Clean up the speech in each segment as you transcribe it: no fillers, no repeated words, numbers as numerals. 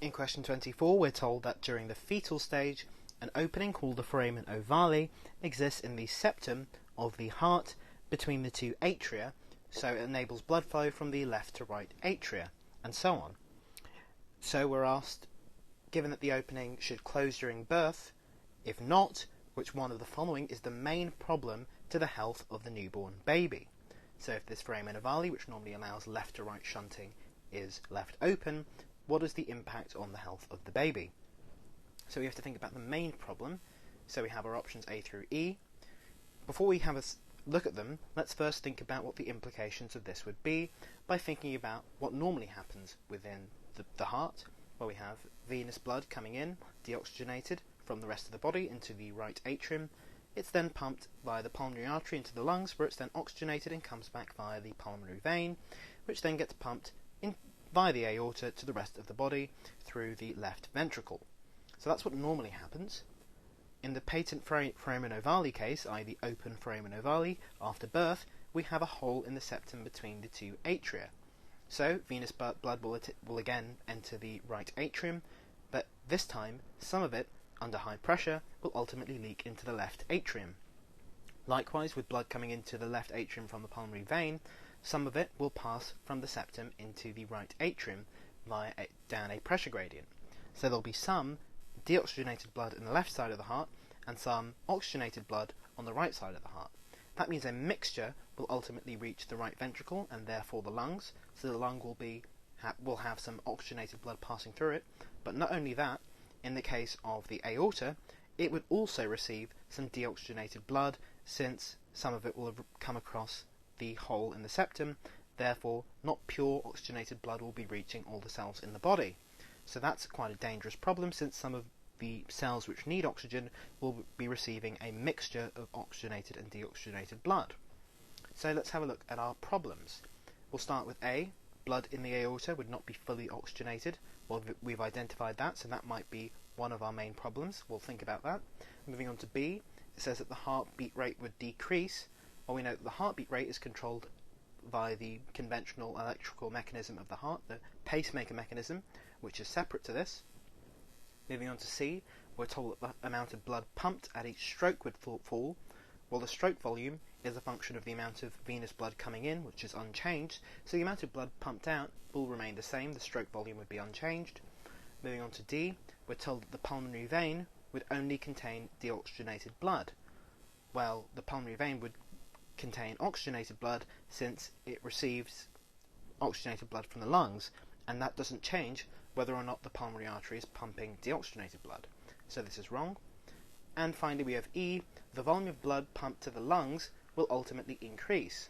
In question 24, we're told that during the fetal stage, an opening called the foramen ovale exists in the septum of the heart between the two atria, so it enables blood flow from the left to right atria, and so on. So we're asked, given that the opening should close during birth, if not, which one of the following is the main problem to the health of the newborn baby? So if this foramen ovale, which normally allows left to right shunting, is left open, what is the impact on the health of the baby? So we have to think about the main problem. So we have our options A through E. Before we have a look at them, let's first think about what the implications of this would be by thinking about what normally happens within the heart, where we have venous blood coming in, deoxygenated from the rest of the body into the right atrium. It's then pumped via the pulmonary artery into the lungs, where it's then oxygenated and comes back via the pulmonary vein, which then gets pumped in via the aorta to the rest of the body through the left ventricle. So that's what normally happens. In the patent foramen ovale case, i.e. the open foramen ovale, after birth, we have a hole in the septum between the two atria. So venous blood will again enter the right atrium, but this time some of it, under high pressure, will ultimately leak into the left atrium. Likewise, with blood coming into the left atrium from the pulmonary vein, some of it will pass from the septum into the right atrium down a pressure gradient. So there'll be some deoxygenated blood in the left side of the heart and some oxygenated blood on the right side of the heart. That means a mixture will ultimately reach the right ventricle and therefore the lungs, so the lung will have some oxygenated blood passing through it. But not only that, in the case of the aorta, it would also receive some deoxygenated blood, since some of it will have come across the hole in the septum. Therefore, not pure oxygenated blood will be reaching all the cells in the body. So that's quite a dangerous problem, since some of the cells which need oxygen will be receiving a mixture of oxygenated and deoxygenated blood. So let's have a look at our problems. We'll start with A. Blood in the aorta would not be fully oxygenated. Well, we've identified that, so that might be one of our main problems. We'll think about that. Moving on to B, it says that the heartbeat rate would decrease. Well, we know that the heartbeat rate is controlled by the conventional electrical mechanism of the heart, the pacemaker mechanism, which is separate to this. Moving on to C, we're told that the amount of blood pumped at each stroke would fall. Well, the stroke volume is a function of the amount of venous blood coming in, which is unchanged, so the amount of blood pumped out will remain the same, the stroke volume would be unchanged. Moving on to D, we're told that the pulmonary vein would only contain deoxygenated blood. Well, the pulmonary vein would contain oxygenated blood, since it receives oxygenated blood from the lungs, and that doesn't change whether or not the pulmonary artery is pumping deoxygenated blood. So this is wrong. And finally we have E, the volume of blood pumped to the lungs will ultimately increase.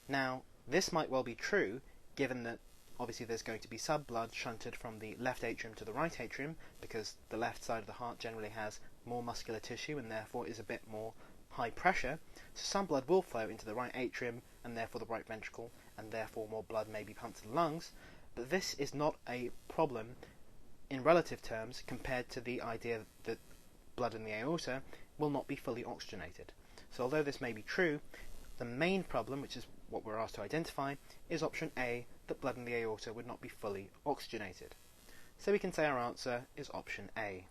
Now, this might well be true, given that obviously there's going to be sub-blood shunted from the left atrium to the right atrium, because the left side of the heart generally has more muscular tissue and therefore is a bit more high pressure, so some blood will flow into the right atrium and therefore the right ventricle, and therefore more blood may be pumped to the lungs. But this is not a problem in relative terms compared to the idea that blood in the aorta will not be fully oxygenated. So although this may be true, the main problem, which is what we're asked to identify, is option A, that blood in the aorta would not be fully oxygenated. So we can say our answer is option A.